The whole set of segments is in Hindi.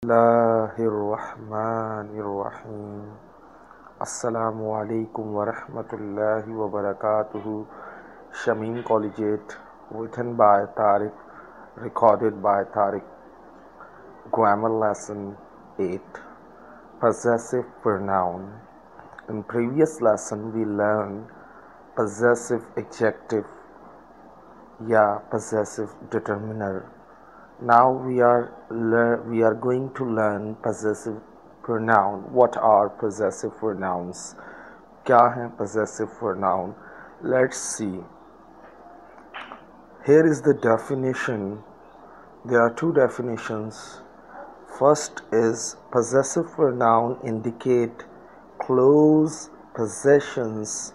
Bismillahirrahmanirrahim. Assalamu alaikum wa rahmatullahi wa barakatuhu. Shamim Collegiate, written by Tariq, recorded by Tariq. Grammar lesson 8. Possessive pronoun. In previous lesson we learned possessive adjective या possessive determiner. Now we are going to learn possessive pronoun. What are possessive pronouns? क्या है possessive pronoun? Let's see. Here is the definition. There are two definitions. First is possessive pronoun indicate close possessions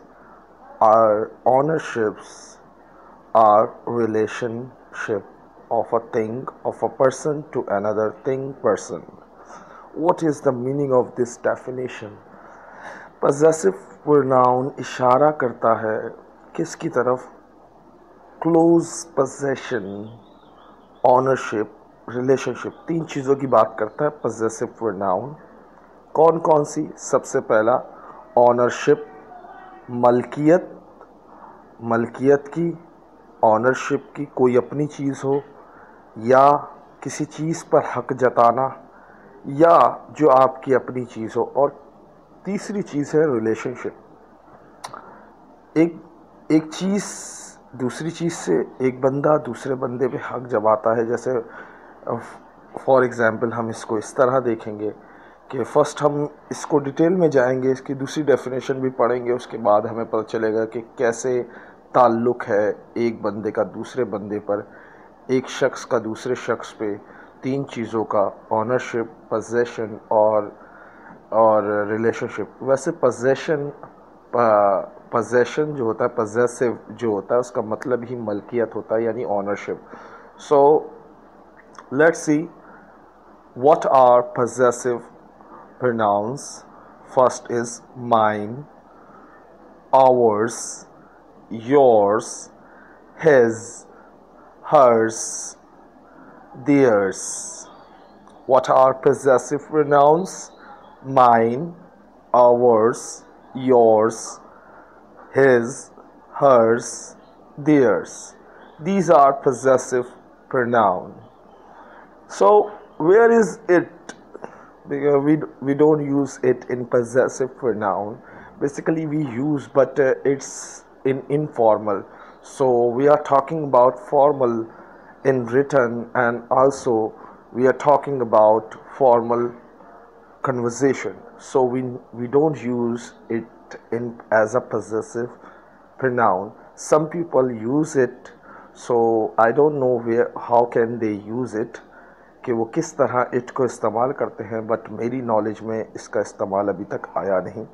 or ownerships or relationship of a thing, of a person to another thing, person. What is the meaning of this definition? Possessive pronoun इशारा करता है किसकी तरफ? Close possession, ownership, relationship, तीन चीज़ों की बात करता है possessive pronoun. कौन कौन सी? सबसे पहला ownership, मलकियत की, ऑनरशिप की, कोई अपनी चीज़ हो या किसी चीज़ पर हक जताना या जो आपकी अपनी चीज़ हो. और तीसरी चीज़ है रिलेशनशिप. एक चीज़ दूसरी चीज़ से, एक बंदा दूसरे बंदे पे हक जमाता है. जैसे फॉर एग्ज़ाम्पल हम इसको इस तरह देखेंगे कि फ़र्स्ट हम इसको डिटेल में जाएंगे, इसकी दूसरी डेफिनेशन भी पढ़ेंगे, उसके बाद हमें पता चलेगा कि कैसे ताल्लुक़ है एक बंदे का दूसरे बंदे पर, एक शख्स का दूसरे शख्स पे, तीन चीज़ों का, ऑनरशिप, पोजेशन और रिलेशनशिप. वैसे पोजेशन जो होता है, पोजेसिव जो होता है, उसका मतलब ही मलकियत होता है, यानी ownership. So let's see what are possessive pronouns. First is mine, ours, yours, his, hers, theirs. What are possessive pronouns? Mine, ours, yours, his, hers, theirs. These are possessive pronoun. So where is it? Because we don't use it in possessive pronoun. Basically we use, but it's in informal. So we are talking about formal in written, and also we are talking about formal conversation. So we don't use it in as a possessive pronoun. Some people use it, so I don't know how can they use it, कि वो किस तरह इट को इस्तेमाल करते हैं. बट मेरी नॉलेज में इसका इस्तेमाल अभी तक आया नहीं.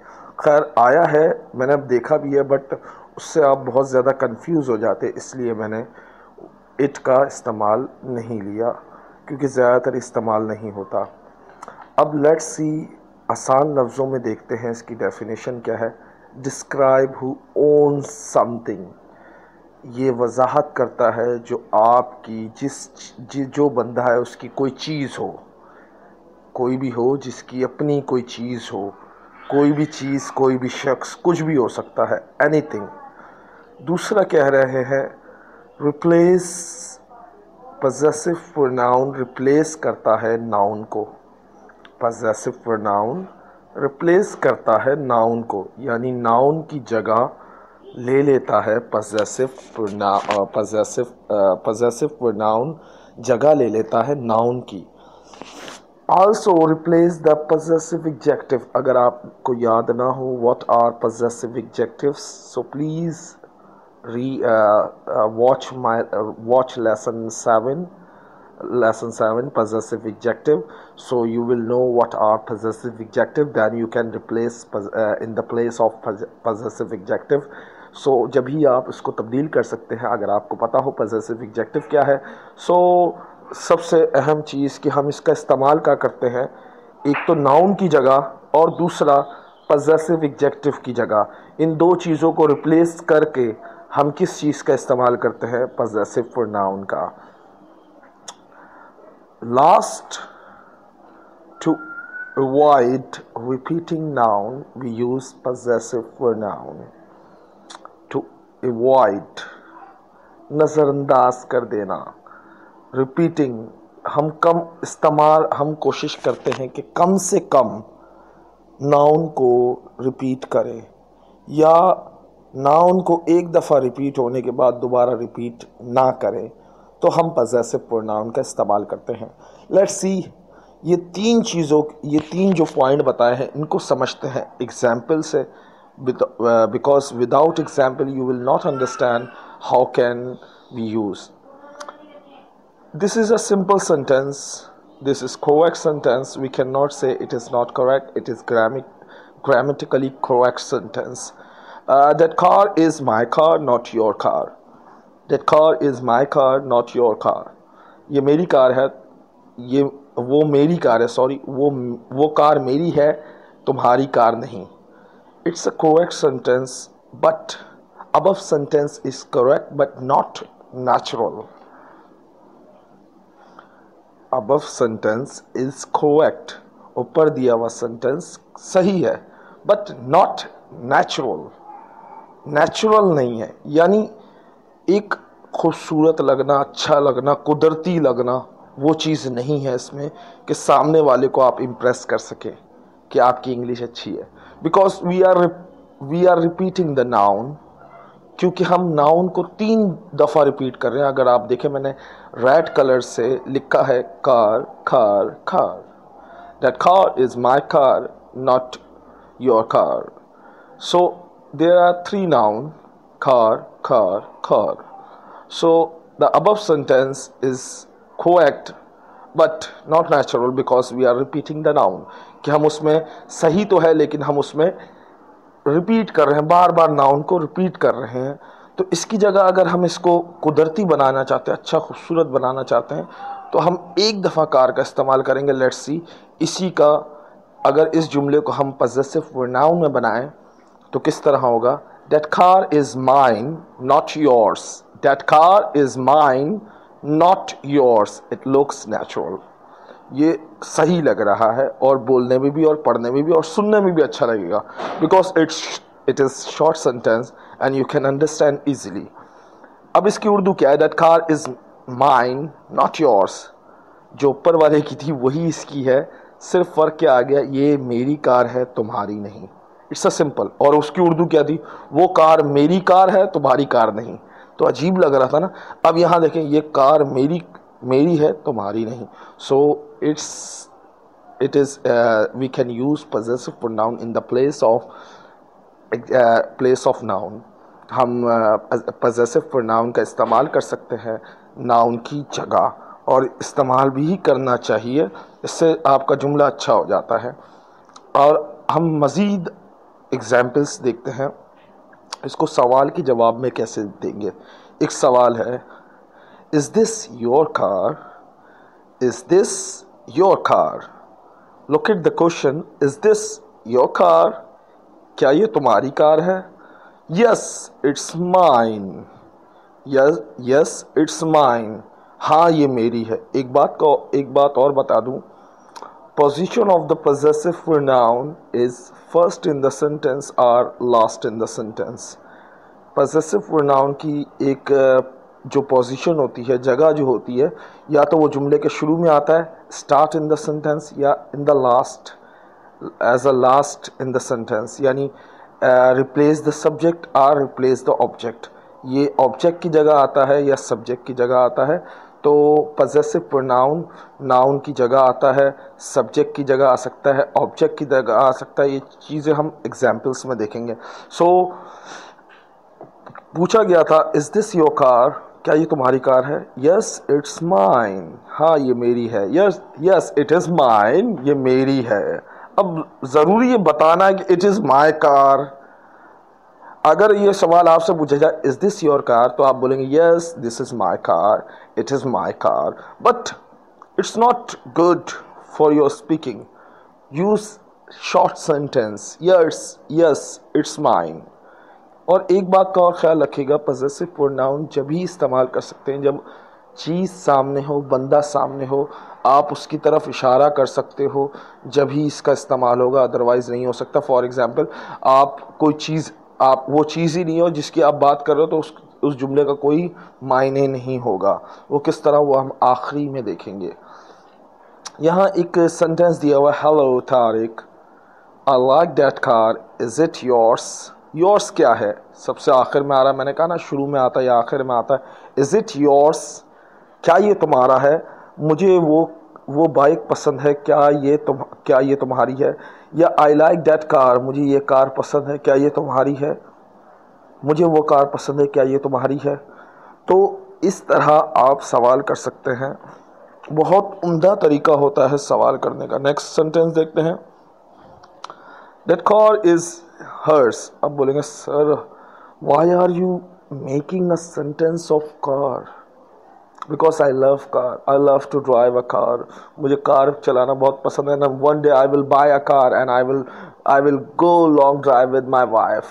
खैर आया है, मैंने अब देखा भी है, बट उससे आप बहुत ज़्यादा कंफ्यूज हो जाते, इसलिए मैंने इट का इस्तेमाल नहीं लिया, क्योंकि ज़्यादातर इस्तेमाल नहीं होता. अब लेट्स सी, आसान लफ्ज़ों में देखते हैं इसकी डेफिनेशन क्या है. Describe who owns something. ये वजाहत करता है जो आपकी जो बंदा है उसकी कोई चीज़ हो, कोई भी हो, जिसकी अपनी कोई चीज़ हो, कोई भी चीज़, कोई भी शख्स, कुछ भी हो सकता है, एनीथिंग. दूसरा कह रहे हैं रिप्लेस. पोजेसिव प्रोनाउन रिप्लेस करता है नाउन को. पोजेसिव प्रोनाउन रिप्लेस करता है नाउन को, यानी नाउन की जगह ले लेता है possessive pronoun जगह ले लेता है noun की. Also replace the possessive adjective. अगर आपको याद ना हो what are possessive adjectives, so please watch lesson 7 possessive adjective, so you will know what are possessive adjective. Then you can replace in the place of possessive adjective. सो जब ही आप इसको तब्दील कर सकते हैं अगर आपको पता हो possessive adjective क्या है. सो सबसे अहम चीज़ कि हम इसका इस्तेमाल क्या करते हैं, एक तो नाउन की जगह और दूसरा possessive adjective की जगह. इन दो चीज़ों को रिप्लेस करके हम किस चीज़ का इस्तेमाल करते हैं? possessive pronoun का. Last To avoid repeating noun, we use possessive pronoun. To avoid, नज़रअंदाज कर देना. Repeating, हम कोशिश करते हैं कि कम से कम नाउन को रिपीट करें, या नाउन को एक दफ़ा रिपीट होने के बाद दोबारा रिपीट ना करें, तो हम पजेसिव प्रोनाउन का इस्तेमाल करते हैं. लेट्स सी, ये तीन जो पॉइंट बताए हैं इनको समझते हैं एग्जाम्पल से, because without example you will not understand how can we use. This is a simple sentence. This is correct sentence. We cannot say it is not correct. It is grammatically correct sentence. That car is my car, not your car. That car is my car, not your car. ये मेरी कार है, वो मेरी कार है. सॉरी, वो कार मेरी है, तुम्हारी कार नहीं. It's a correct sentence, but above sentence is correct but not natural. Above sentence is correct. ऊपर दिया हुआ सेंटेंस सही है, बट नॉट नेचुरल. नेचुरल नहीं है, यानी एक खूबसूरत लगना, अच्छा लगना, कुदरती लगना, वो चीज़ नहीं है इसमें कि सामने वाले को आप इम्प्रेस कर सकें कि आपकी इंग्लिश अच्छी है. Because we are repeating the noun, क्योंकि हम नाउन को 3 दफ़ा रिपीट कर रहे हैं. अगर आप देखें, मैंने रेड कलर से लिखा है car, car, car. That car is my car, not your car. So there are 3 noun, car, car, car. So the above sentence is correct but not natural because we are repeating the noun. कि हम उसमें सही तो है, लेकिन हम उसमें रिपीट कर रहे हैं, बार बार नाउन को रिपीट कर रहे हैं. तो इसकी जगह अगर हम इसको कुदरती बनाना चाहते हैं, अच्छा खूबसूरत बनाना चाहते हैं, तो हम एक दफ़ा कार का इस्तेमाल करेंगे. लेट्स सी, इसी का अगर इस जुमले को हम पजेसिव प्रोनाउन में बनाएं तो किस तरह होगा. That car is mine, not yours. That car is mine, not yours. It looks natural. ये सही लग रहा है, और बोलने में भी, और पढ़ने में भी, और सुनने में भी अच्छा लगेगा, because it is short sentence and you can understand easily. अब इसकी उर्दू क्या है. That car is mine, not yours. जो ऊपर वाले की थी वही इसकी है, सिर्फ फ़र्क क्या आ गया, ये मेरी कार है, तुम्हारी नहीं. It's a simple. और उसकी उर्दू क्या थी, वो कार मेरी कार है, तुम्हारी कार नहीं. तो अजीब लग रहा था ना. अब यहाँ देखें, ये कार मेरी है, तुम्हारी नहीं. सो it is we can use possessive pronoun in the place of noun. हम possessive pronoun का इस्तेमाल कर सकते हैं नाउन की जगह, और इस्तेमाल भी करना चाहिए. इससे आपका जुमला अच्छा हो जाता है. और हम मज़ीद एग्जाम्पल्स देखते हैं. इसको सवाल के जवाब में कैसे देंगे. एक सवाल है, is this your car? Is this your car? Look at the question, is this your car? क्या ये तुम्हारी कार है? Yes it's mine. Yes it's mine. हाँ ये मेरी है. एक बात और बता दूं. Position of the possessive pronoun is first in the sentence or last in the sentence. Possessive pronoun की एक जो पोजीशन होती है, जगह जो होती है, या तो वो जुमले के शुरू में आता है, स्टार्ट इन द सेंटेंस, या in the last, as a last in the sentence. यानी रिप्लेस द सब्जेक्ट और रिप्लेस द ऑब्जेक्ट. ये ऑब्जेक्ट की जगह आता है या सब्जेक्ट की जगह आता है. तो पजेसिव प्रोनाउन नाउन की जगह आता है, सब्जेक्ट की जगह आ सकता है, ऑब्जेक्ट की जगह आ सकता है. ये चीज़ें हम एग्जाम्पल्स में देखेंगे. सो पूछा गया था, इज़ दिस योर कार? क्या ये तुम्हारी कार है? Yes it's mine. हाँ ये मेरी है. Yes it is mine. ये मेरी है. अब ज़रूरी ये बताना है कि इट इज़ माई कार. अगर ये सवाल आपसे पूछा जाए, इज़ दिस योर कार, तो आप बोलेंगे yes this is my car, it is my car. But it's not good for your speaking. Use short sentence, yes it's mine. और एक बात का और ख्याल रखिएगा, पजेसिव प्रोनाउन जब ही इस्तेमाल कर सकते हैं जब चीज़ सामने हो, बंदा सामने हो, आप उसकी तरफ इशारा कर सकते हो जब ही इसका इस्तेमाल होगा, अदरवाइज़ नहीं हो सकता। फॉर एग्ज़ाम्पल, आप कोई चीज़, आप वो चीज़ ही नहीं हो जिसकी आप बात कर रहे हो, तो उस जुमले का कोई मायने नहीं होगा। वो किस तरह, वो हम आखिरी में देखेंगे। यहाँ एक सेंटेंस दिया हुआ, hello Tariq, I like that car, is it yours. Yours क्या है, सबसे आखिर में आ रहा है, मैंने कहा ना शुरू में आता है या आखिर में आता है। इज़ इट योर्स, क्या ये तुम्हारा है, मुझे वो बाइक पसंद है, क्या ये तुम्हारी है। या आई लाइक दैट कार, मुझे ये कार पसंद है, क्या ये तुम्हारी है। मुझे वो कार पसंद है, क्या ये तुम्हारी है। तो इस तरह आप सवाल कर सकते हैं, बहुत उम्दा तरीका होता है सवाल करने का। नेक्स्ट सेंटेंस देखते हैं, दैट कार इज़ हर्स। अब बोलेंगे sir why are you making a sentence of car, because I love car, I love to drive a car, मुझे कार चलाना बहुत पसंद है। One day I will buy a car and I will go long drive with my wife.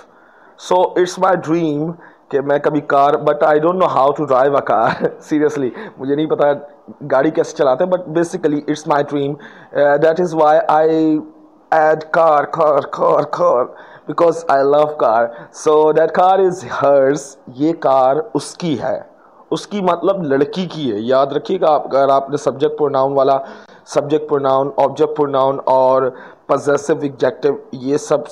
So it's my dream कि मैं कभी car, but I don't know how to drive a car. Seriously मुझे नहीं पता गाड़ी कैसे चलाते हैं, but basically it's my dream, that is why I add car because I love car, so that car is hers। ये कार उसकी है, उसकी मतलब लड़की की है। याद रखिएगा, अगर आपने सब्जेक्ट प्रोनाउन वाला, सब्जेक्ट प्रोनाउन, ऑब्जेक्ट प्रोनाउन और पजेसिव एडजेक्टिव ये सब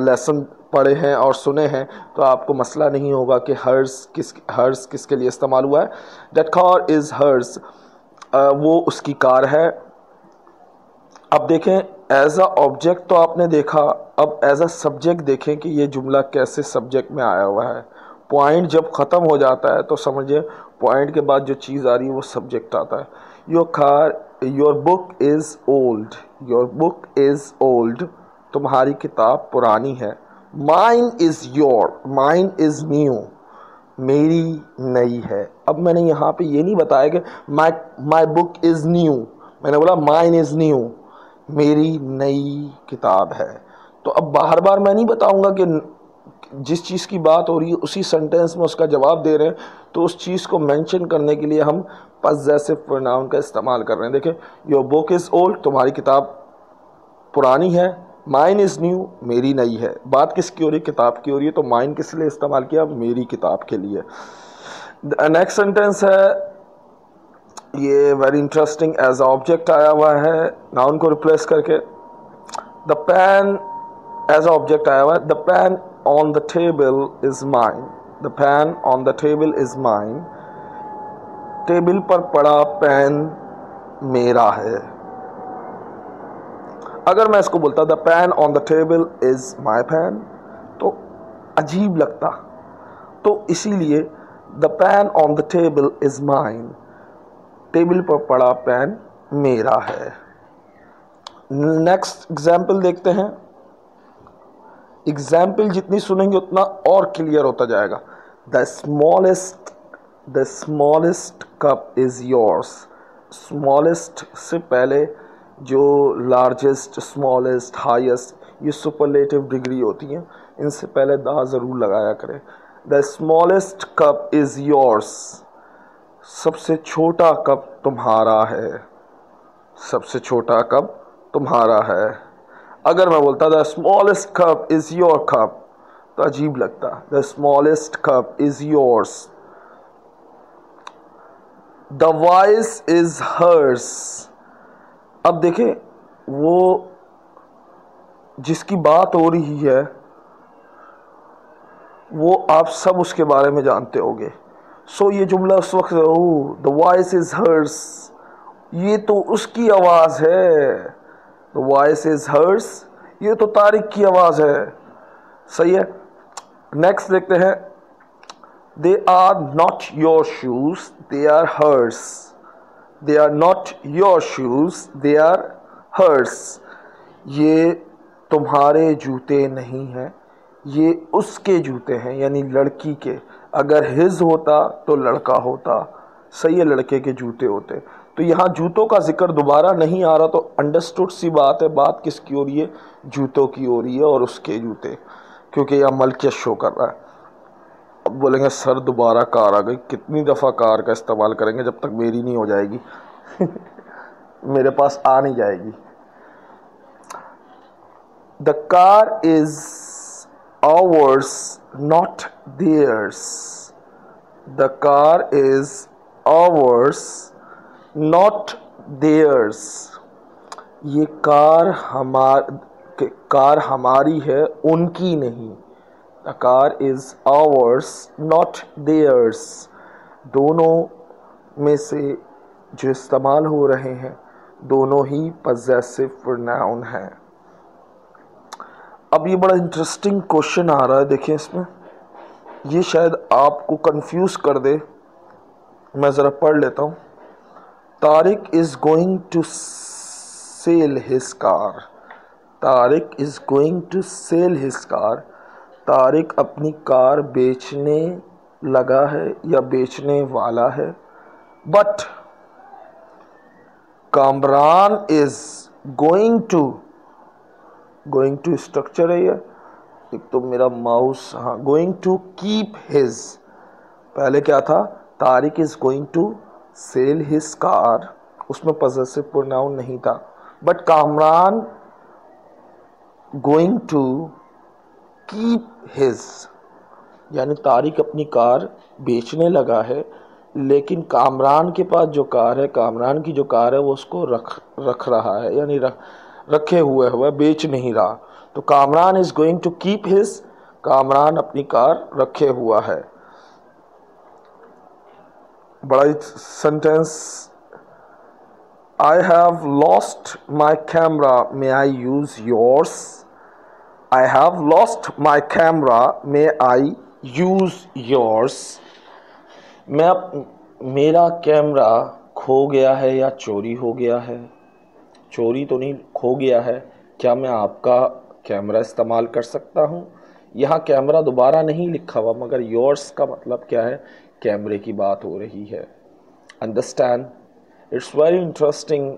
लेसन पढ़े हैं और सुने हैं, तो आपको मसला नहीं होगा कि हर्स किसके लिए इस्तेमाल हुआ है। दैट कार इज़ हर्स, वो उसकी कार है। अब देखें, एज अ ऑब्जेक्ट तो आपने देखा, अब एज अ सब्जेक्ट देखें कि ये जुमला कैसे सब्जेक्ट में आया हुआ है। पॉइंट जब ख़त्म हो जाता है तो समझिए पॉइंट के बाद जो चीज़ आ रही है वो सब्जेक्ट आता है। Your book is old, your book is old, तुम्हारी किताब पुरानी है। Mine is your, mine is new, मेरी नई है। अब मैंने यहाँ पे ये नहीं बताया कि माई बुक इज़ न्यू, मैंने बोला माइन इज़ न्यू, मेरी नई किताब है। तो अब बार बार मैं नहीं बताऊंगा कि जिस चीज़ की बात हो रही है उसी सेंटेंस में उसका जवाब दे रहे हैं, तो उस चीज़ को मेंशन करने के लिए हम पजेसिव प्रोनाउन का इस्तेमाल कर रहे हैं। देखिए, योर बुक इज़ ओल्ड, तुम्हारी किताब पुरानी है। माइन इज़ न्यू, मेरी नई है। बात किसकी हो रही है, किताब की हो रही है, तो माइन किस लिए इस्तेमाल किया, मेरी किताब के लिए। नेक्स्ट सेंटेंस है, ये वेरी इंटरेस्टिंग, एज ऑब्जेक्ट आया हुआ है, नाउन को रिप्लेस करके। द पेन एज ऑब्जेक्ट आया हुआ है, the pen on the table is mine, the pen on the table is mine, table पर पड़ा पेन मेरा है। अगर मैं इसको बोलता the pen on the table is my pen, तो अजीब लगता, तो इसीलिए the pen on the table is mine, table पर पड़ा पेन मेरा है। नेक्स्ट एग्जाम्पल देखते हैं। एग्जाम्पल जितनी सुनेंगे उतना और क्लियर होता जाएगा। The smallest cup is yours. Smallest से पहले जो लार्जेस्ट, स्मॉलेस्ट, हाईएस्ट, ये सुपरलेटिव डिग्री होती हैं, इनसे पहले दा ज़रूर लगाया करें। The smallest cup is yours, सबसे छोटा कप तुम्हारा है, सबसे छोटा कप तुम्हारा है। अगर मैं बोलता the smallest cup is your cup, तो अजीब लगता। The smallest cup is yours. The voice is hers. अब देखें, वो जिसकी बात हो रही है वो आप सब उसके बारे में जानते होंगे। सो ये जुमला उस वक्त, oh the voice is hers, ये तो उसकी आवाज़ है। द वॉइस इज हर्स, ये तो तारिक की आवाज़ है। सही है। नेक्स्ट देखते हैं, they are not your shoes, they are hers. They are not your shoes, they are hers, ये तुम्हारे जूते नहीं हैं, ये उसके जूते हैं, यानी लड़की के। अगर हिज होता तो लड़का होता, सही है, लड़के के जूते होते। तो यहाँ जूतों का जिक्र दोबारा नहीं आ रहा, तो अंडरस्टूड सी बात है, बात किसकी हो रही है, जूतों की हो रही है और उसके जूते, क्योंकि यह मलकियत शो कर रहा है। अब बोलेंगे सर दोबारा कार आ गई, कितनी दफ़ा कार का इस्तेमाल करेंगे जब तक मेरी नहीं हो जाएगी मेरे पास आ नहीं जाएगी। The car is ours not theirs. The car is ours not theirs. ये कार हमारी है, उनकी नहीं। The car is ours not theirs. दोनों में से जो इस्तेमाल हो रहे हैं दोनों ही possessive pronoun हैं। अब ये बड़ा इंटरेस्टिंग क्वेश्चन आ रहा है, देखिए इसमें, ये शायद आपको कंफ्यूज कर दे। मैं ज़रा पढ़ लेता हूँ। Tariq is going to sell his car. Tariq is going to sell his car. Tariq अपनी कार बेचने लगा है या बेचने वाला है। But Kamran is going to structure है ये, एक तो मेरा माउस, हाँ, गोइंग टू कीप हिज। पहले क्या था, Tariq is going to sell his car, उसमें पॉसेसिव प्रोनाउन नहीं था। But Kamran going to keep his, यानी तारिक अपनी कार बेचने लगा है, लेकिन कामरान के पास जो कार है, कामरान की जो कार है वो उसको रख रहा है, यानी रखे हुए बेच नहीं रहा। तो Kamran is going to keep his, Kamran अपनी कार रखे हुआ है। बड़ा sentence, I have lost my camera, may I use yours. I have lost my camera, may I use yours. मेरा कैमरा खो गया है या चोरी हो गया है। चोरी तो नहीं, खो गया है। क्या मैं आपका कैमरा इस्तेमाल कर सकता हूँ? यहाँ कैमरा दोबारा नहीं लिखा हुआ, मगर योर्स का मतलब क्या है, कैमरे की बात हो रही है। Understand, it's very interesting.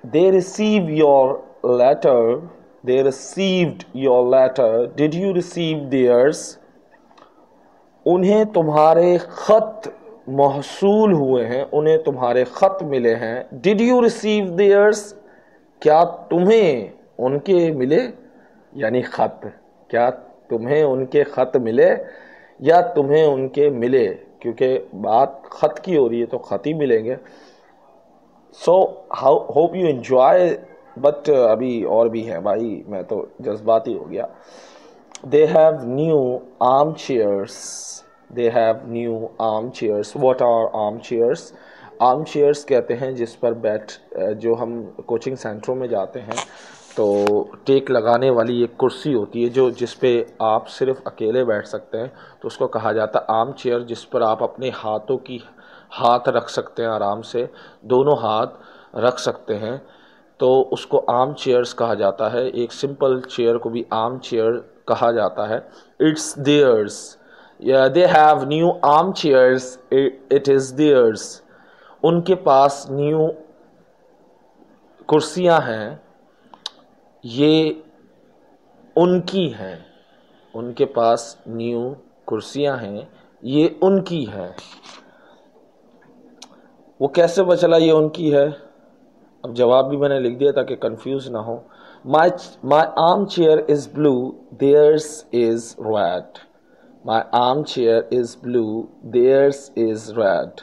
They receive your letter, they received your letter, did you receive theirs? उन्हें तुम्हारे खत मौसूल हुए हैं, उन्हें तुम्हारे खत मिले हैं। Did you receive theirs? क्या तुम्हें उनके मिले, यानी खत, क्या तुम्हें उनके खत मिले या तुम्हें उनके मिले, क्योंकि बात खत की हो रही है तो खत ही मिलेंगे। सो होप यू एंजॉय। बट अभी और भी है भाई, मैं तो जज्बाती हो गया। They have new arm chairs. They have new armchairs. What are armchairs? Armchairs कहते हैं जिस पर जो हम कोचिंग सेंटरों में जाते हैं तो टेक लगाने वाली एक कुर्सी होती है जो जिस पे आप सिर्फ अकेले बैठ सकते हैं, तो उसको कहा जाता है आर्म चेयर, जिस पर आप अपने हाथ रख सकते हैं, आराम से दोनों हाथ रख सकते हैं, तो उसको आर्म चेयर्स कहा जाता है। एक सिंपल चेयर को भी आर्म चेयर कहा जाता है। It's theirs. Yeah, they have new armchairs. It is theirs. उनके पास न्यू कुर्सियां हैं, ये उनकी हैं। उनके पास न्यू कुर्सियां हैं, ये उनकी हैं। वो कैसे पता चला ये उनकी है? अब जवाब भी मैंने लिख दिया ताकि कंफ्यूज ना हो। My armchair is blue, theirs is red. My armchair is blue, theirs is red.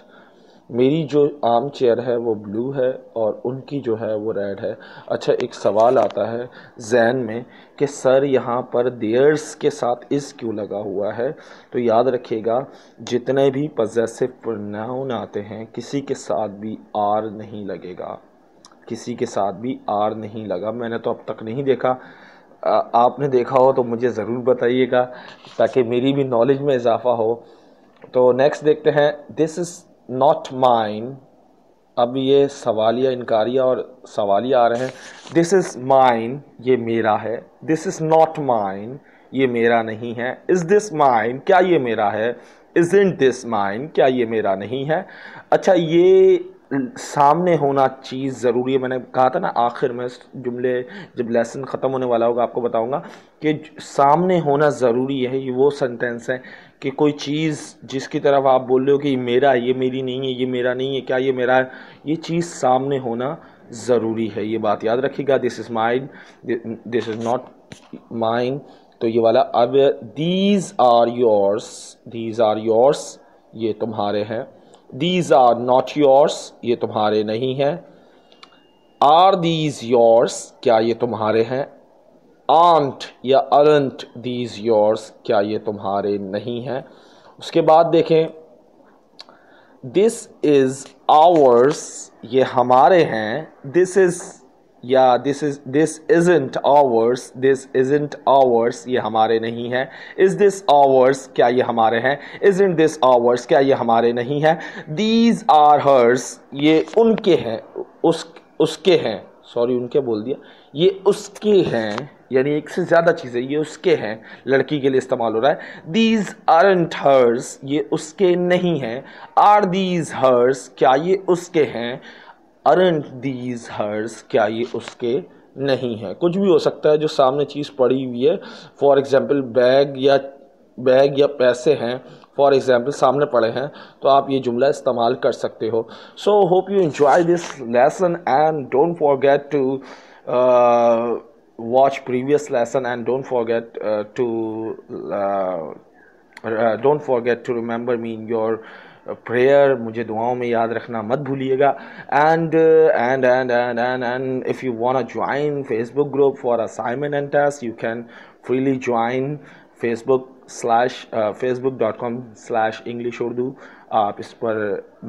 मेरी जो आर्म चेयर है वो ब्लू है और उनकी जो है वो रेड है। अच्छा, एक सवाल आता है जहन में कि सर यहाँ पर देयर्स के साथ इस क्यों लगा हुआ है? तो याद रखिएगा, जितने भी पॉसेसिव प्रोनाउन आते हैं किसी के साथ भी आर नहीं लगेगा, किसी के साथ भी आर नहीं लगा। मैंने तो अब तक नहीं देखा, आपने देखा हो तो मुझे ज़रूर बताइएगा ताकि मेरी भी नॉलेज में इजाफा हो। तो नेक्स्ट देखते हैं, दिस इज़ नॉट माइन। अब ये सवालिया, इनकारिया और सवालिया आ रहे हैं। दिस इज़ माइन, ये मेरा है। दिस इज़ नॉट माइन, ये मेरा नहीं है। इज़ दिस माइन, क्या ये मेरा है? इज़न्ट दिस माइन, क्या ये मेरा नहीं है? अच्छा, ये सामने होना चीज़ ज़रूरी है। मैंने कहा था ना आखिर में जुमले, जब लेसन ख़त्म होने वाला होगा आपको बताऊंगा कि सामने होना ज़रूरी है। ये वो सेंटेंस है कि कोई चीज़ जिसकी तरफ आप बोल रहे हो कि ये मेरा है, ये मेरी नहीं है, ये मेरा नहीं है, क्या ये मेरा है, ये चीज़ सामने होना ज़रूरी है। ये बात याद रखिएगा। This is mine, this is not mine. तो ये वाला, अब these are yours, these are yours, ये तुम्हारे हैं। These are not yours, ये तुम्हारे नहीं हैं। Are these yours, क्या ये तुम्हारे हैं। Aren't या aren't these yours, क्या ये तुम्हारे नहीं हैं। उसके बाद देखें, This is ours, ये हमारे हैं। This is या this isn't ours, this isn't ours, ये हमारे नहीं है। Is this ours, क्या ये हमारे हैं। Isn't this ours, क्या ये हमारे नहीं है। These are hers, ये उनके हैं, उसके हैं, सॉरी उनके बोल दिया, ये उसके हैं, यानी एक से ज़्यादा चीज़ें, ये उसके हैं, लड़की के लिए इस्तेमाल हो रहा है। These aren't hers, ये उसके नहीं हैं। Are these hers, क्या ये उसके हैं। Aren't these hers, क्या ये उसके नहीं है। कुछ भी हो सकता है जो सामने चीज़ पड़ी हुई है। फॉर एग्जाम्पल बैग या पैसे हैं, फॉर एग्जाम्पल सामने पड़े हैं, तो आप ये जुमला इस्तेमाल कर सकते हो। So hope you enjoy this lesson and don't forget to watch previous lesson and don't forget to remember me in your prayer। मुझे दुआओं में याद रखना मत भूलिएगा। And if you want to join Facebook group for assignment and test, you can freely join facebook.com/English Urdu। आप इस पर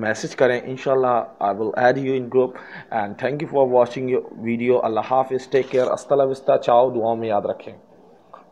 मैसेज करें, इंशाल्लाह I will add you in group. And thank you for watching your video. अल्लाह हाफिज़, टेक केयर, अस्सलाम वालेकुम, चाओ, दुआओं में याद रखें।